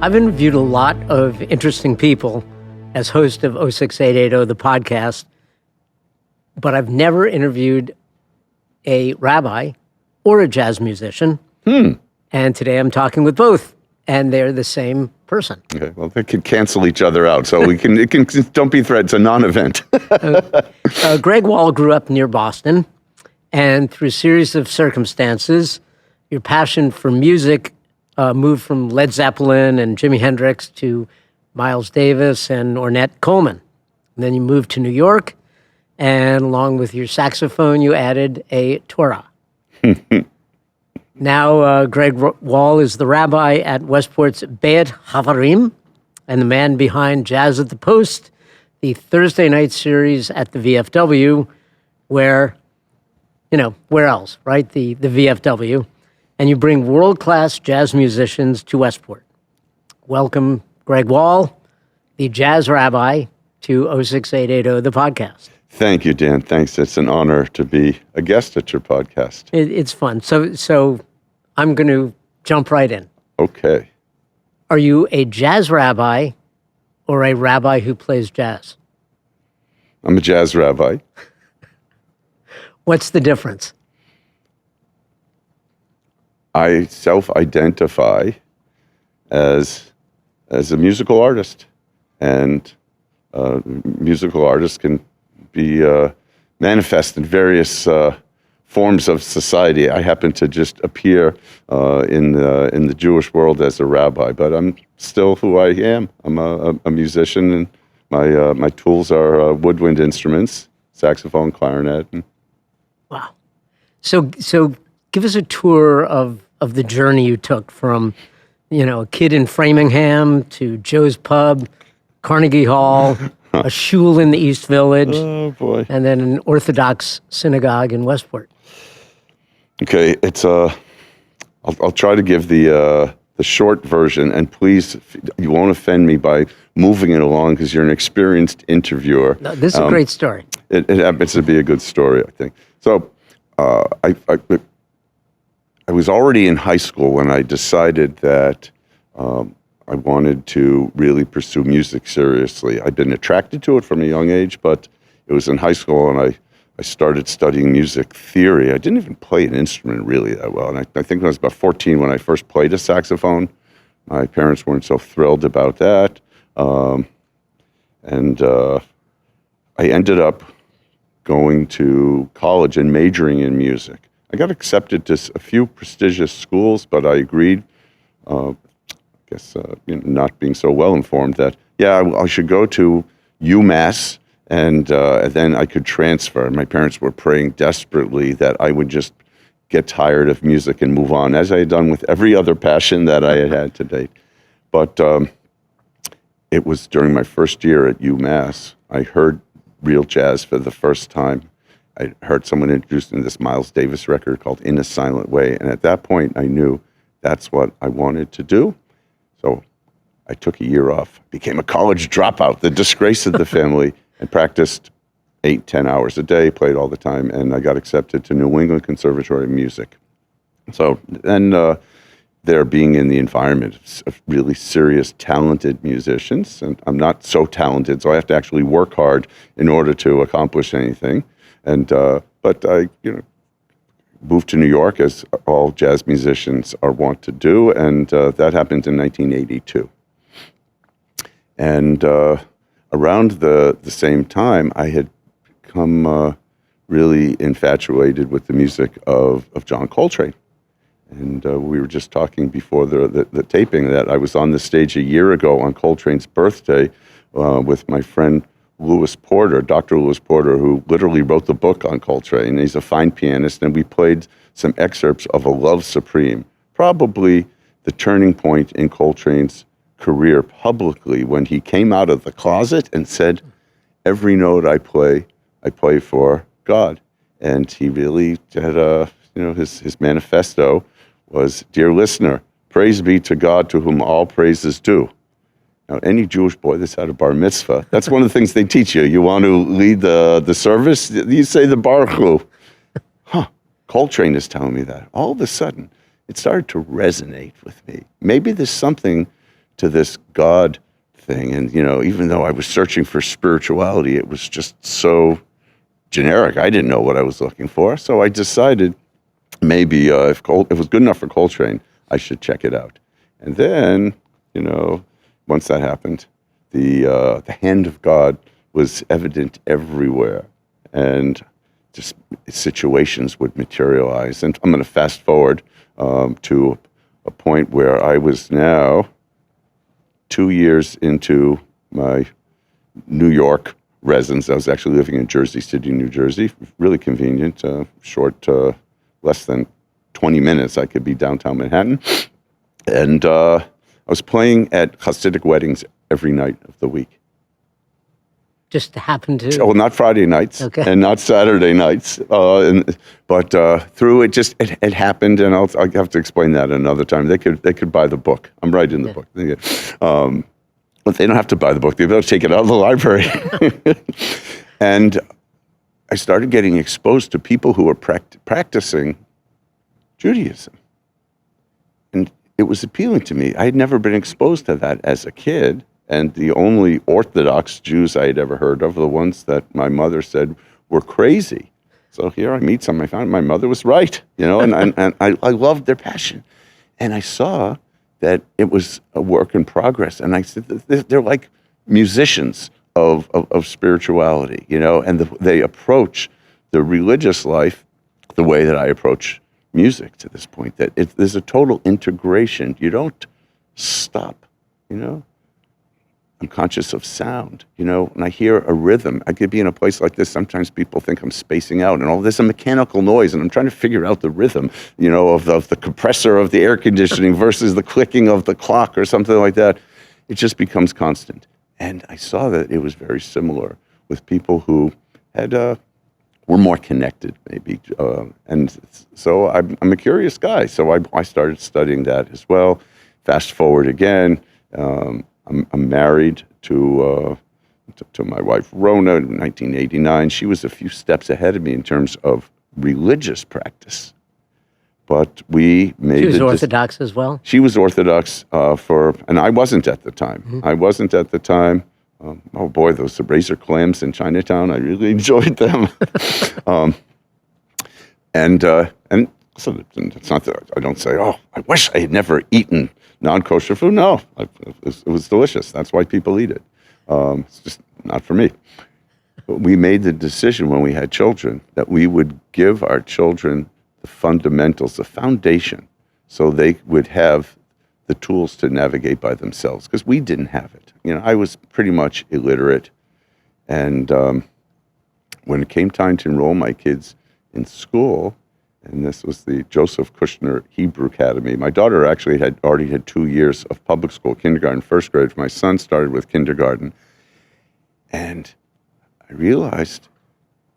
I've interviewed a lot of interesting people as host of 06880, the podcast, but I've never interviewed a rabbi or a jazz musician. And today I'm talking with both, and they're the same person. Okay, well, they could cancel each other out, so don't be threatened. It's a non-event. Greg Wall grew up near Boston, and through a series of circumstances, your passion for music moved from Led Zeppelin and Jimi Hendrix to Miles Davis and Ornette Coleman. And then you moved to New York, and along with your saxophone, you added a Torah. Now, Greg Wall is the rabbi at Westport's Beit Havarim and the man behind Jazz at the Post, the Thursday night series at the VFW, where else, right? The VFW. And you bring world-class jazz musicians to Westport. Welcome, Greg Wall, the Jazz Rabbi, to 06880, the podcast. Thank you, Dan. Thanks. It's an honor to be a guest at your podcast. It's fun. So I'm going to jump right in. Okay. Are you a jazz rabbi or a rabbi who plays jazz? I'm a jazz rabbi. What's the difference? I self-identify as a musical artist, and musical artists can be manifest in various forms of society. I happen to just appear in the Jewish world as a rabbi, but I'm still who I am. I'm a musician, and my tools are woodwind instruments, saxophone, clarinet. Wow. So give us a tour of the journey you took from, a kid in Framingham to Joe's Pub, Carnegie Hall, a shul in the East Village, Oh boy! and then an Orthodox synagogue in Westport. Okay, it's I'll try to give the short version, and please, you won't offend me by moving it along because you're an experienced interviewer. No, this is a great story. It happens to be a good story, I think. So, I was already in high school when I decided that I wanted to really pursue music seriously. I'd been attracted to it from a young age, but it was in high school, and I started studying music theory. I didn't even play an instrument really that well, and I think I was about 14 when I first played a saxophone. My parents weren't so thrilled about that, and I ended up going to college and majoring in music. I got accepted to a few prestigious schools, but I agreed, not being so well informed, that, I should go to UMass, and then I could transfer. My parents were praying desperately that I would just get tired of music and move on, as I had done with every other passion that I had to date. But it was during my first year at UMass, I heard real jazz for the first time. I heard someone introduce me to this Miles Davis record called In a Silent Way, and at that point I knew that's what I wanted to do. So I took a year off, became a college dropout, the disgrace of the family, and practiced 8-10 hours a day, played all the time, and I got accepted to New England Conservatory of Music. So then there being in the environment of really serious, talented musicians, and I'm not so talented, so I have to actually work hard in order to accomplish anything. And but I, moved to New York, as all jazz musicians are wont to do, and that happened in 1982. And around the same time, I had become really infatuated with the music of John Coltrane. And we were just talking before the taping that I was on the stage a year ago on Coltrane's birthday with my friend Lewis Porter, Dr. Lewis Porter, who literally wrote the book on Coltrane. He's a fine pianist, and we played some excerpts of A Love Supreme, probably the turning point in Coltrane's career publicly, when he came out of the closet and said, every note I play for God. And he really had his manifesto was, dear listener, praise be to God to whom all praise is due. Now, any Jewish boy that's had a bar mitzvah, that's one of the things they teach you. You want to lead the service, you say the Baruch Hu. Coltrane is telling me that. All of a sudden, it started to resonate with me. Maybe there's something to this God thing. And, even though I was searching for spirituality, it was just so generic. I didn't know what I was looking for. So I decided maybe if it was good enough for Coltrane, I should check it out. And then, once that happened, the hand of God was evident everywhere. And just situations would materialize. And I'm going to fast forward to a point where I was now 2 years into my New York residence. I was actually living in Jersey City, New Jersey. Really convenient, short, less than 20 minutes. I could be downtown Manhattan. And I was playing at Hasidic weddings every night of the week. Just happened to? Oh, not Friday nights, and not Saturday nights, but through it happened, and I'll have to explain that another time. They could buy the book. I'm writing the book, but they don't have to buy the book. They'll take it out of the library. And I started getting exposed to people who were practicing Judaism, and it was appealing to me. I had never been exposed to that as a kid. And the only Orthodox Jews I had ever heard of were the ones that my mother said were crazy. So here I meet some. I found my mother was right, and I loved their passion. And I saw that it was a work in progress. And I said, they're like musicians of spirituality, and they approach the religious life the way that I approach music to this point, that there's a total integration. You don't stop, I'm conscious of sound, when I hear a rhythm. I could be in a place like this. Sometimes people think I'm spacing out and all this, a mechanical noise, and I'm trying to figure out the rhythm, of the compressor of the air conditioning versus the clicking of the clock or something like that. It just becomes constant. And I saw that it was very similar with people who had were more connected, maybe. And so I'm a curious guy. So I started studying that as well. Fast forward again. I'm married to my wife, Rona, in 1989. She was a few steps ahead of me in terms of religious practice. But we made She was Orthodox as well? She was Orthodox and I wasn't at the time. Mm-hmm. I wasn't at the time. Oh boy, those razor clams in Chinatown, I really enjoyed them. And so it's not that I don't say, oh, I wish I had never eaten non-kosher food. No, it was delicious. That's why people eat it. It's just not for me. But we made the decision when we had children that we would give our children the fundamentals, the foundation, so they would have the tools to navigate by themselves, because we didn't have it. I was pretty much illiterate. And when it came time to enroll my kids in school, and this was the Joseph Kushner Hebrew Academy. My daughter actually had already had 2 years of public school, kindergarten, first grade. My son started with kindergarten. And I realized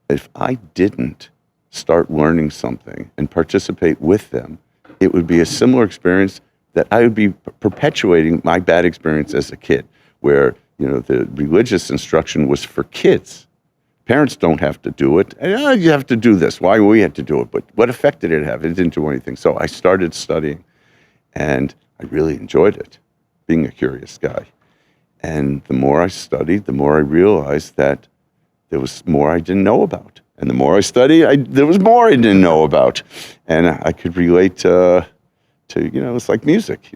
if I didn't start learning something and participate with them, it would be a similar experience that I would be perpetuating my bad experience as a kid, where, the religious instruction was for kids. Parents don't have to do it. And, you have to do this. Why we had to do it? But what effect did it have? It didn't do anything. So I started studying, and I really enjoyed it, being a curious guy. And the more I studied, the more I realized that there was more I didn't know about. And the more I studied, there was more I didn't know about. And I could relate to it's like music.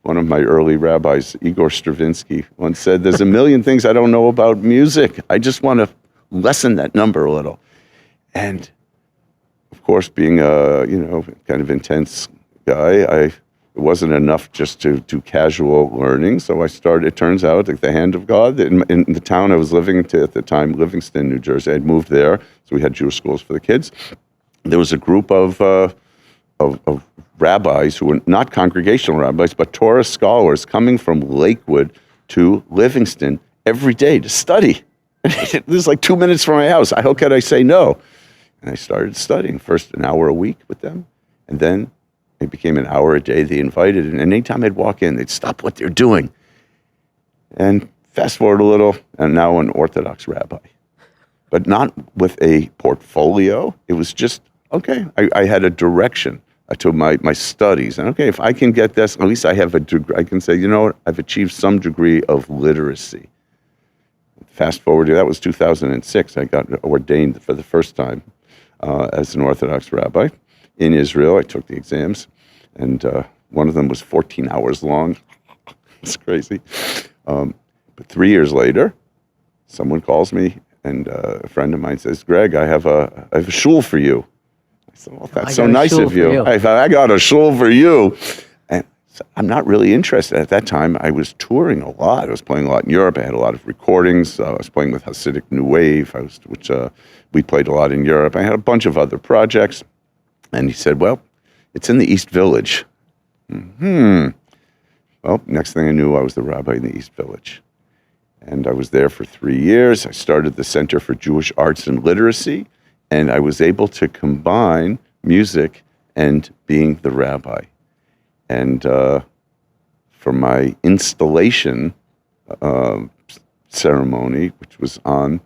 One of my early rabbis, Igor Stravinsky, once said, there's a million things I don't know about music. I just want to lessen that number a little. And of course, being a kind of intense guy, it wasn't enough just to do casual learning. So I started, it turns out, like the hand of God in the town I was living at the time, Livingston, New Jersey. I'd moved there, so we had Jewish schools for the kids. There was a group of rabbis who were not congregational rabbis, but Torah scholars coming from Lakewood to Livingston every day to study. This is like 2 minutes from my house. How could I say no? And I started studying, first an hour a week with them, and then it became an hour a day. They invited, and anytime I'd walk in, they'd stop what they're doing. And fast forward a little, and now an Orthodox rabbi. But not with a portfolio. It was just, okay, I had a direction. to my studies. And okay, if I can get this, at least I have a degree. I can say, you know what, I've achieved some degree of literacy. Fast forward to that was 2006. I got ordained for the first time as an Orthodox rabbi in Israel. I took the exams, and one of them was 14 hours long. It's crazy. But 3 years later, someone calls me, and a friend of mine says, Greg, I have a shul for you. I said, well, that's so nice of you. I thought, I got a shul for you. And so I'm not really interested. At that time, I was touring a lot. I was playing a lot in Europe. I had a lot of recordings. I was playing with Hasidic New Wave, which we played a lot in Europe. I had a bunch of other projects. And he said, well, it's in the East Village. Well, next thing I knew, I was the rabbi in the East Village. And I was there for 3 years. I started the Center for Jewish Arts and Literacy, and I was able to combine music and being the rabbi. And for my installation ceremony, which was on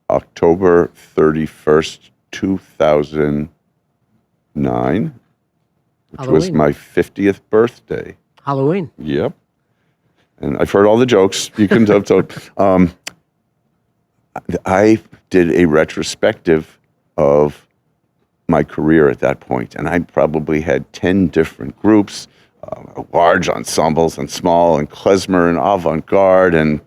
October 31st, 2009, which was my 50th birthday. Halloween. Yep. And I've heard all the jokes. You can tell. I did a retrospective of my career at that point, and I probably had 10 different groups, large ensembles and small, and klezmer and avant-garde, and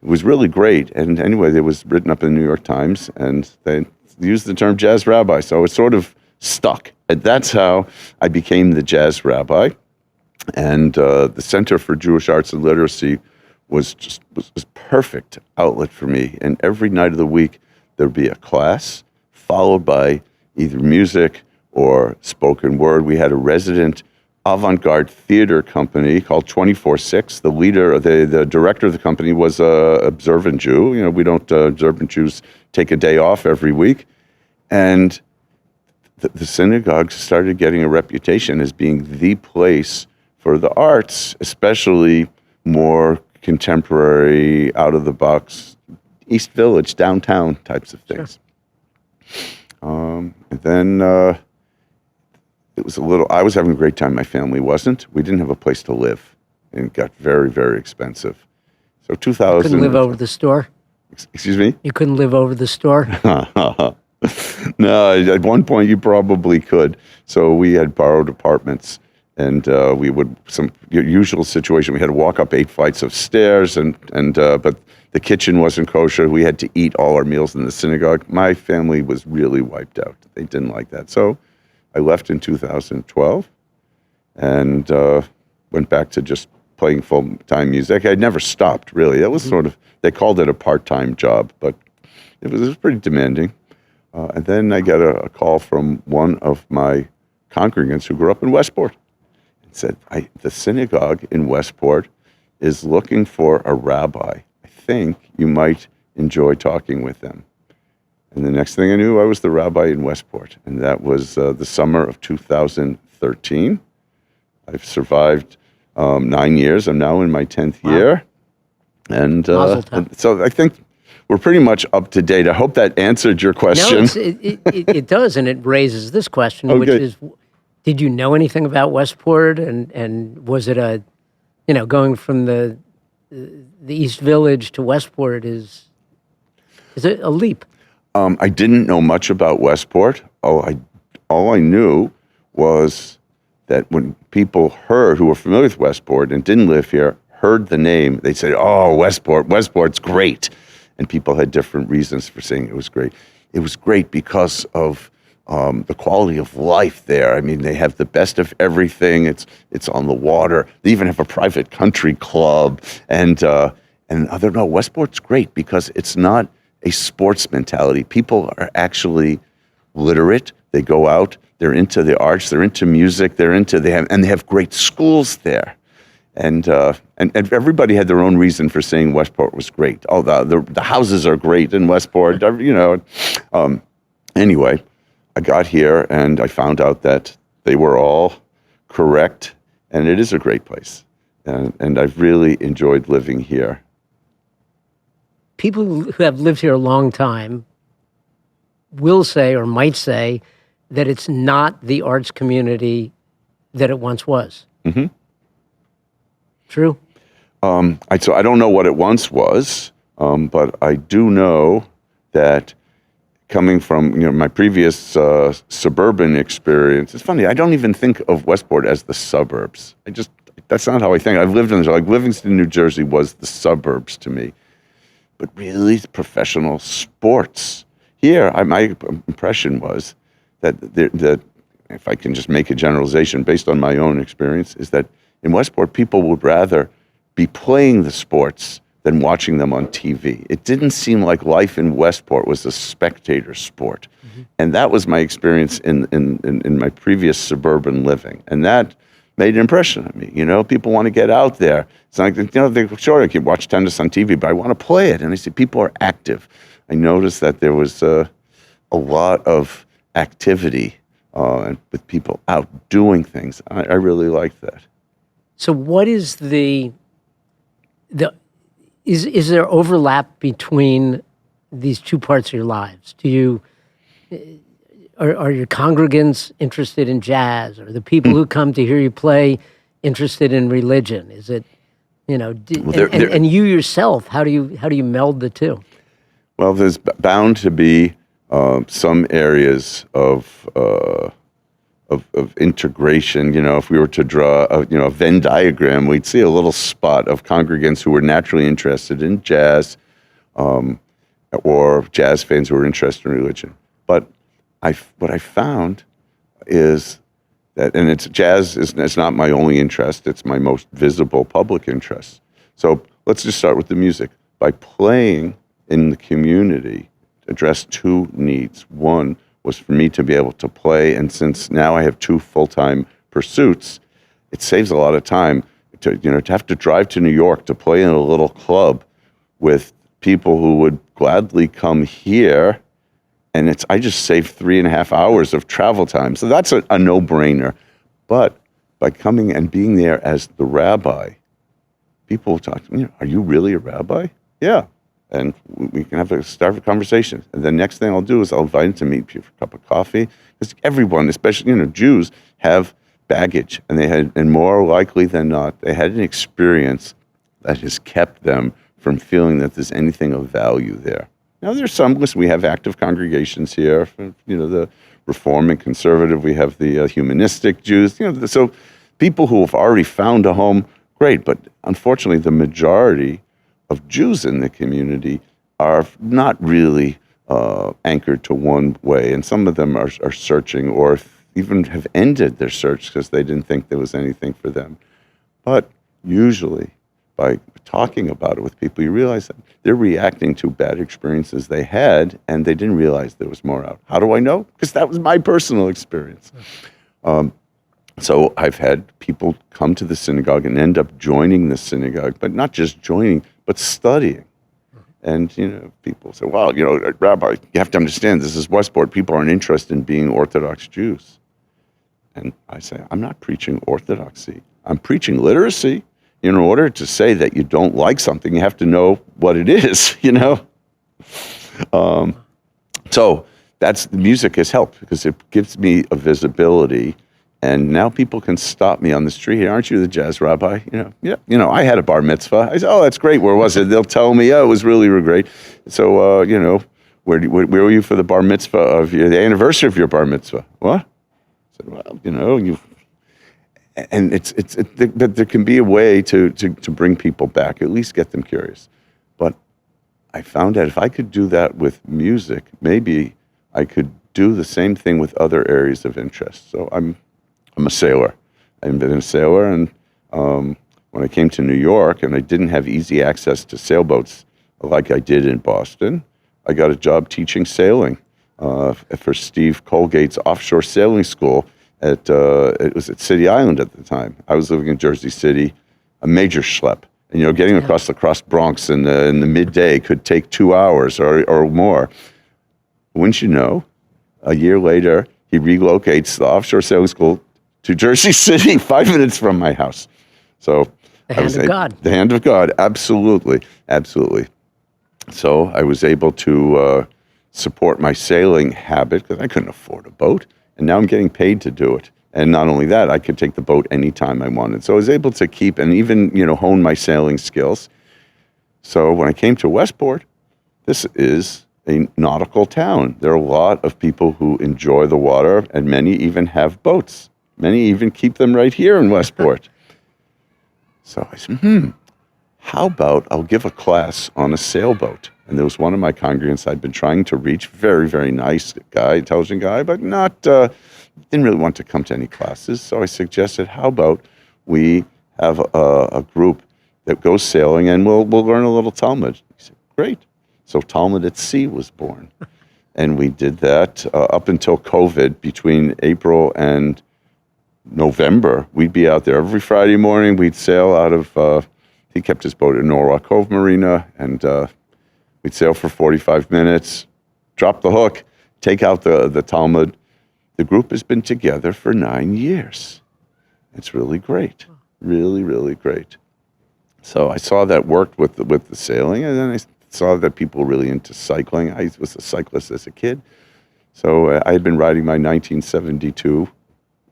it was really great. And anyway, it was written up in the New York Times, and they used the term Jazz Rabbi, so it sort of stuck. And that's how I became the Jazz Rabbi. And the Center for Jewish Arts and Literacy was perfect outlet for me. And every night of the week, there'd be a class followed by either music or spoken word. We had a resident avant-garde theater company called 24/6. The leader, the director of the company was a observant Jew. You know, we don't, observant Jews take a day off every week. And the synagogue started getting a reputation as being the place for the arts, especially more contemporary, out-of-the-box, East Village, downtown types of things. Sure. And then it was I was having a great time. My family wasn't. We didn't have a place to live, and it got very, very expensive. So 2000. You couldn't live over the store? Excuse me? You couldn't live over the store? No, at one point you probably could. So we had borrowed apartments. And we would, some usual situation, we had to walk up 8 flights of stairs, but the kitchen wasn't kosher. We had to eat all our meals in the synagogue. My family was really wiped out. They didn't like that. So I left in 2012 and went back to just playing full-time music. I'd never stopped, really. That was sort of, they called it a part-time job, but it was pretty demanding. And then I got a call from one of my congregants who grew up in Westport. Said, the synagogue in Westport is looking for a rabbi. I think you might enjoy talking with them. And the next thing I knew, I was the rabbi in Westport. And that was the summer of 2013. I've survived 9 years. I'm now in my 10th year. And so I think we're pretty much up to date. I hope that answered your question. No, it does, and it raises this question, which is, did you know anything about Westport, and was it going from the East Village to Westport is it a leap? I didn't know much about Westport. All I knew was that when people who were familiar with Westport and didn't live here, heard the name, they said, "Oh, Westport's great," and people had different reasons for saying it was great. It was great because of the quality of life there. I mean, they have the best of everything. It's on the water. They even have a private country club. And I don't know, Westport's great because it's not a sports mentality. People are actually literate. They go out. They're into the arts. They're into music. They have great schools there. And everybody had their own reason for saying Westport was great. Oh, the houses are great in Westport. Anyway. I got here and I found out that they were all correct, and it is a great place. And I've really enjoyed living here. People who have lived here a long time will say or might say that it's not the arts community that it once was. Mm-hmm. True? So I don't know what it once was, but I do know that coming from my previous suburban experience, it's funny, I don't even think of Westport as the suburbs. That's not how I think. I've lived in like Livingston, New Jersey was the suburbs to me. But really, professional sports. Here, my impression was that if I can just make a generalization based on my own experience, is that in Westport, people would rather be playing the sports than watching them on TV. It didn't seem like life in Westport was a spectator sport. Mm-hmm. And that was my experience in my previous suburban living. And that made an impression on me. People want to get out there. It's like, sure, I can watch tennis on TV, but I want to play it. And I see people are active. I noticed that there was a lot of activity with people out doing things. I really liked that. So what is is there overlap between these two parts of your lives? Are your congregants interested in jazz? Are the people who come to hear you play interested in religion? Is it, and you yourself, how do you meld the two? Well, there's bound to be some areas of integration. If we were to draw a Venn diagram, we'd see a little spot of congregants who were naturally interested in jazz, or jazz fans who were interested in religion. But what I found is that, and it's not my only interest, it's my most visible public interest. So let's just start with the music. By playing in the community, address two needs. One was for me to be able to play, and since now I have two full-time pursuits, it saves a lot of time to have to drive to New York to play in a little club with people who would gladly come here. And I just saved 3.5 hours of travel time. So that's a no-brainer. But by coming and being there as the rabbi, people will talk to me, are you really a rabbi? Yeah. And we can start a conversation. And the next thing I'll do is I'll invite them to meet you for a cup of coffee. Because everyone, especially Jews, have baggage. And more likely than not, they had an experience that has kept them from feeling that there's anything of value there. Now, there's some, we have active congregations here, the Reform and Conservative, we have the humanistic Jews, so people who have already found a home, great, but unfortunately the majority of Jews in the community are not really anchored to one way, and some of them are searching or even have ended their search because they didn't think there was anything for them. But usually, by talking about it with people, you realize that they're reacting to bad experiences they had, and they didn't realize there was more out. How do I know? Because that was my personal experience. So I've had people come to the synagogue and end up joining the synagogue, but not just joining, but studying. And, people say, well, Rabbi, you have to understand, this is Westport. People aren't interested in being Orthodox Jews. And I say, I'm not preaching orthodoxy. I'm preaching literacy. In order to say that you don't like something, you have to know what it is, So the music has helped because it gives me a visibility. And now people can stop me on the street. Hey, aren't you the Jazz Rabbi? I had a bar mitzvah. I said, oh, that's great. Where was it? They'll tell me, oh, it was really great. So, where were you for the bar mitzvah of the anniversary of your bar mitzvah? What? I said, well, you. And there can be a way to bring people back, at least get them curious. But I found out if I could do that with music, maybe I could do the same thing with other areas of interest. So I'm a sailor. I've been a sailor, and when I came to New York and I didn't have easy access to sailboats like I did in Boston, I got a job teaching sailing for Steve Colgate's offshore sailing school. It was at City Island at the time. I was living in Jersey City, a major schlep. And, getting across the Cross Bronx in the midday could take 2 hours or more. Wouldn't you know, a year later, he relocates the offshore sailing school to Jersey City, 5 minutes from my house. So the hand of God. The hand of God, absolutely, absolutely. So I was able to support my sailing habit because I couldn't afford a boat. And now I'm getting paid to do it. And not only that, I could take the boat anytime I wanted. So I was able to keep and even, hone my sailing skills. So when I came to Westport, this is a nautical town. There are a lot of people who enjoy the water, and many even have boats. Many even keep them right here in Westport. So I said, how about I'll give a class on a sailboat? And there was one of my congregants I'd been trying to reach, very, very nice guy, intelligent guy, but didn't really want to come to any classes. So I suggested, how about we have a group that goes sailing and we'll learn a little Talmud. He said, great. So Talmud at Sea was born. And we did that up until COVID. Between April and November, we'd be out there every Friday morning. We'd sail out of, he kept his boat at Norwalk Cove Marina, and we'd sail for 45 minutes, drop the hook, take out the Talmud. The group has been together for 9 years. It's really great. Really, really great. So I saw that worked with the sailing, and then I saw that people were really into cycling. I was a cyclist as a kid. So I had been riding my 1972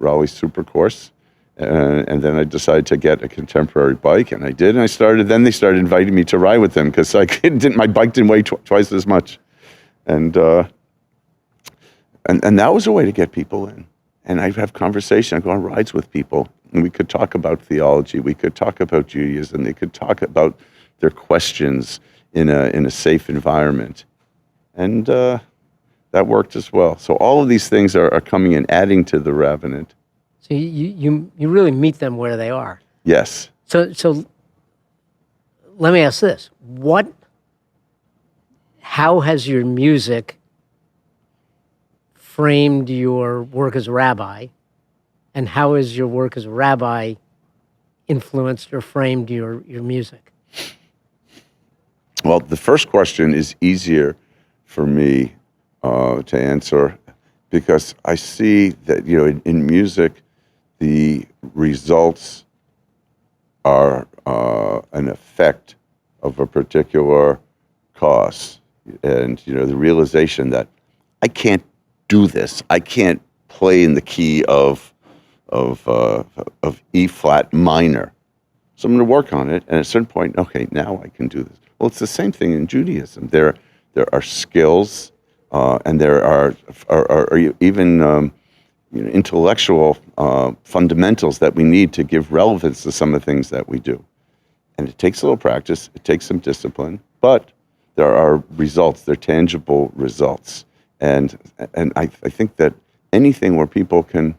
Raleigh Supercourse, and then I decided to get a contemporary bike, and I did. And then they started inviting me to ride with them because my bike didn't weigh twice as much. And that was a way to get people in. And I'd have conversation. I'd go on rides with people, and we could talk about theology. We could talk about Judaism. They could talk about their questions in a safe environment. And that worked as well. So all of these things are coming and adding to the rabbinate. So you really meet them where they are. Yes. So let me ask this. How has your music framed your work as a rabbi, and how has your work as a rabbi influenced or framed your music? Well, the first question is easier for me to answer because I see that, in music, the results are an effect of a particular cause. And, the realization that I can't do this. I can't play in the key of E flat minor. So I'm going to work on it. And at a certain point, okay, now I can do this. Well, it's the same thing in Judaism. There are skills, and there are even intellectual fundamentals that we need to give relevance to some of the things that we do. And it takes a little practice. It takes some discipline, but there are results. They're tangible results. And I think that anything where people can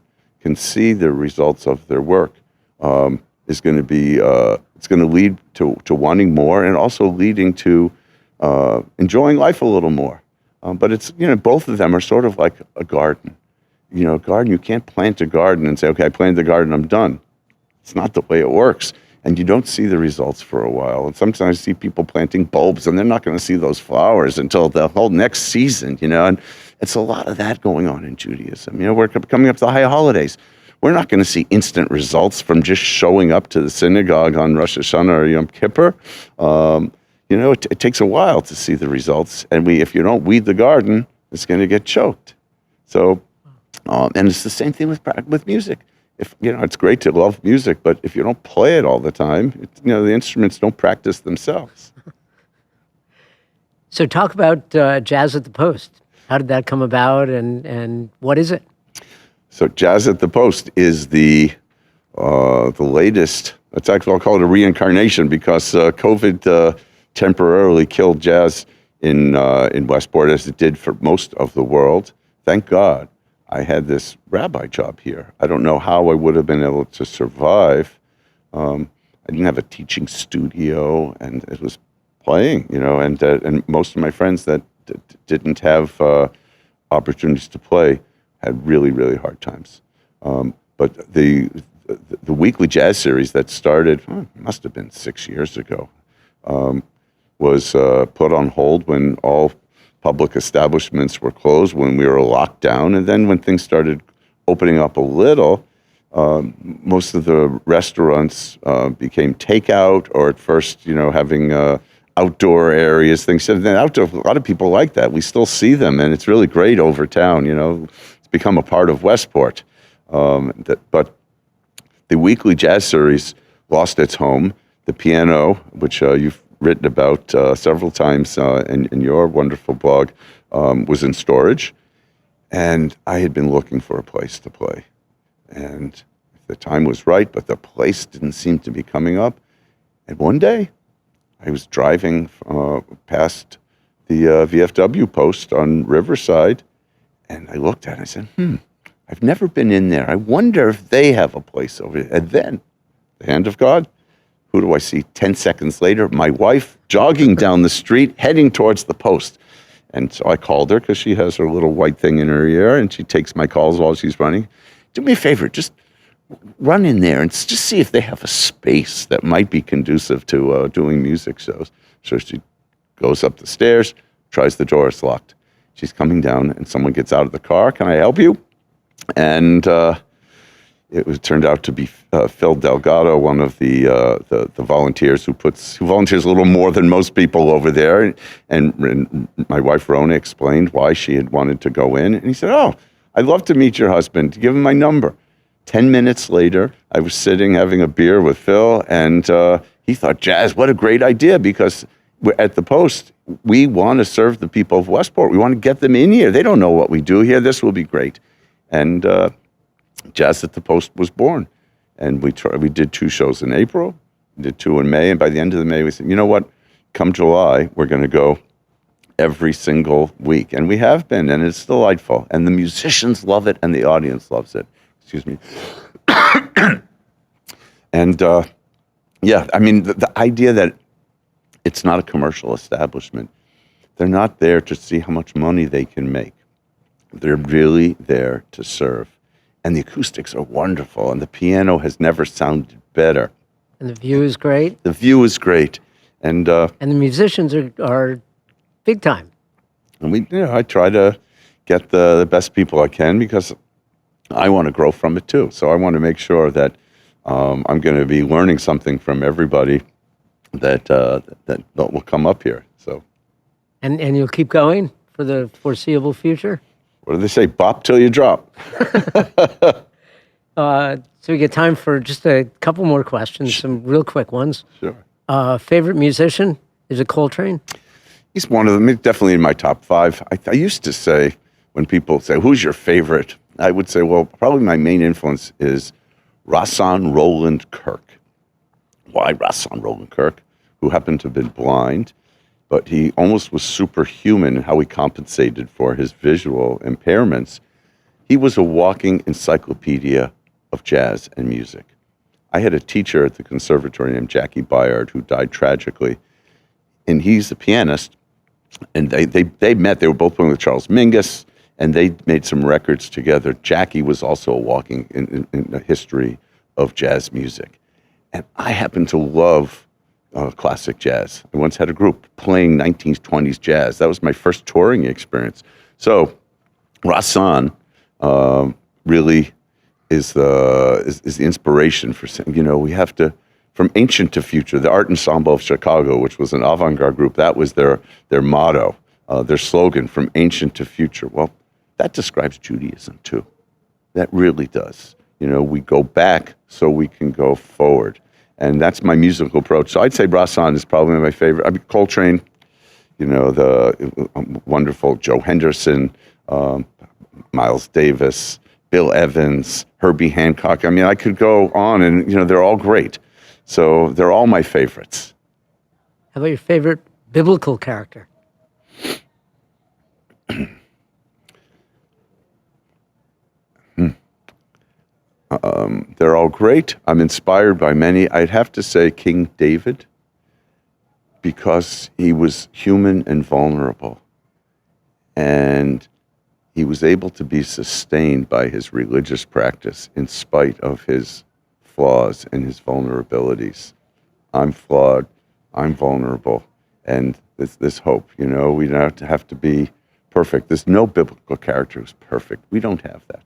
see the results of their work is going to be it's going to lead to wanting more, and also leading to enjoying life a little more. But it's both of them are sort of like a garden. A garden, you can't plant a garden and say, okay, I planted the garden, I'm done. It's not the way it works. And you don't see the results for a while. And sometimes I see people planting bulbs, and they're not going to see those flowers until the whole next season, And it's a lot of that going on in Judaism. We're coming up to the high holidays. We're not going to see instant results from just showing up to the synagogue on Rosh Hashanah or Yom Kippur. It takes a while to see the results. And if you don't weed the garden, it's going to get choked. So, and it's the same thing with music. If it's great to love music, but if you don't play it all the time, the instruments don't practice themselves. So talk about Jazz at the Post. How did that come about, and what is it? So Jazz at the Post is the latest. It's actually, I'll call it a reincarnation because COVID temporarily killed jazz in Westport, as it did for most of the world. Thank God I had this rabbi job here. I don't know how I would have been able to survive. I didn't have a teaching studio, and it was playing, and most of my friends that didn't have opportunities to play had really, really hard times. But the weekly jazz series that started, must have been 6 years ago, was put on hold when all public establishments were closed, when we were locked down. And then when things started opening up a little, most of the restaurants became takeout, or at first, having outdoor areas, things. And then outdoor, a lot of people like that. We still see them, and it's really great over town, It's become a part of Westport. But the weekly jazz series lost its home. The piano, which you've written about several times in your wonderful blog, was in storage. And I had been looking for a place to play. And the time was right, but the place didn't seem to be coming up. And one day, I was driving past the VFW post on Riverside, and I looked at it and I said, I've never been in there. I wonder if they have a place over there. And then, the hand of God, who do I see 10 seconds later? My wife jogging down the street, heading towards the post. And so I called her because she has her little white thing in her ear, and she takes my calls while she's running. Do me a favor, just run in there and just see if they have a space that might be conducive to doing music shows. So she goes up the stairs, tries the door, it's locked. She's coming down, and someone gets out of the car. Can I help you? And it turned out to be Phil Delgado, one of the volunteers who volunteers a little more than most people over there. And my wife Rona explained why she had wanted to go in, and he said, "Oh, I'd love to meet your husband. Give him my number." 10 minutes later, I was sitting having a beer with Phil, and he thought, "Jazz, what a great idea!" Because we're at the Post, we want to serve the people of Westport. We want to get them in here. They don't know what we do here. This will be great. And Jazz at the Post was born. And we did 2 shows in April, did 2 in May, and by the end of the May, we said, you know what? Come July, we're going to go every single week. And we have been, and it's delightful. And the musicians love it, and the audience loves it. Excuse me. And yeah, I mean, the idea that it's not a commercial establishment, they're not there to see how much money they can make. They're really there to serve. And the acoustics are wonderful, and the piano has never sounded better. And the view is great. The view is great. And the musicians are big time. And I try to get the best people I can because I want to grow from it too. So I want to make sure that I'm going to be learning something from everybody that will come up here. So, and you'll keep going for the foreseeable future? What do they say? Bop till you drop. So we get time for just a couple more questions, some real quick ones. Sure. Favorite musician? Is it Coltrane? He's one of them. He's definitely in my top 5. I used to say, when people say, who's your favorite? I would say, well, probably my main influence is Rahsaan Roland Kirk. Why Rahsaan Roland Kirk? Who happened to have been blind, but he almost was superhuman in how he compensated for his visual impairments. He was a walking encyclopedia of jazz and music. I had a teacher at the conservatory named Jackie Byard who died tragically, and he's a pianist, and they met. They were both playing with Charles Mingus, and they made some records together. Jackie was also a walking in the history of jazz music. And I happen to love classic jazz. I once had a group playing 1920s jazz. That was my first touring experience. So Rahsaan really is the inspiration for, we have to, from ancient to future, the Art Ensemble of Chicago, which was an avant-garde group, that was their motto, their slogan, from ancient to future. Well, that describes Judaism too. That really does. We go back so we can go forward. And that's my musical approach. So I'd say Rahsaan is probably my favorite. I mean, Coltrane, the wonderful Joe Henderson, Miles Davis, Bill Evans, Herbie Hancock. I mean, I could go on, and, they're all great. So they're all my favorites. How about your favorite biblical character? They're all great. I'm inspired by many. I'd have to say King David, because he was human and vulnerable. And he was able to be sustained by his religious practice in spite of his flaws and his vulnerabilities. I'm flawed. I'm vulnerable. And this hope, we don't have to be perfect. There's no biblical character who's perfect. We don't have that.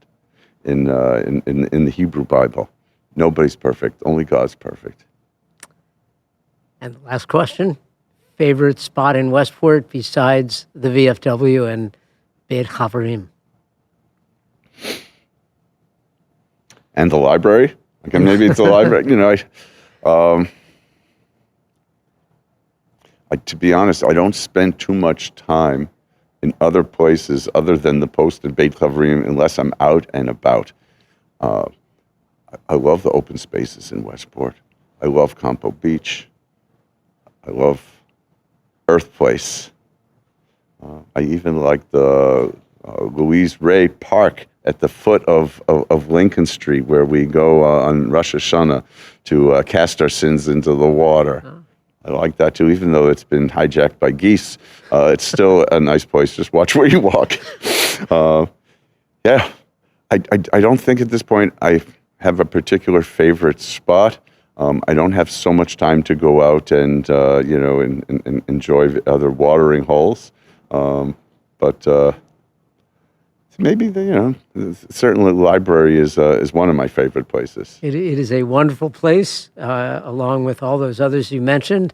In the Hebrew Bible, nobody's perfect. Only God's perfect. And the last question: favorite spot in Westport besides the VFW and Beit Havarim? And the library. Okay, maybe it's the library. To be honest, I don't spend too much time in other places other than the Post and Beit Chavrim unless I'm out and about. I love the open spaces in Westport. I love Campo Beach. I love Earth Place. I even like the Louise Ray Park at the foot of Lincoln Street, where we go on Rosh Hashanah to cast our sins into the water. Oh. I like that too, even though it's been hijacked by geese. It's still a nice place. Just watch where you walk. Yeah, I don't think at this point I have a particular favorite spot. I don't have so much time to go out and and enjoy other watering holes. But maybe certainly the library is one of my favorite places. It is a wonderful place, along with all those others you mentioned.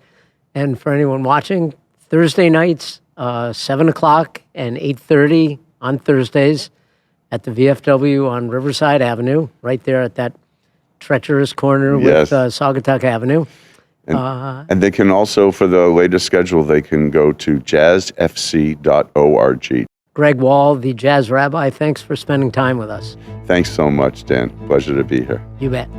And for anyone watching, Thursday nights, 7 o'clock and 8:30 on Thursdays at the VFW on Riverside Avenue, right there at that treacherous corner with Saugatuck Avenue. And they can also, for the latest schedule, they can go to jazzfc.org. Greg Wall, the Jazz Rabbi, thanks for spending time with us. Thanks so much, Dan. Pleasure to be here. You bet.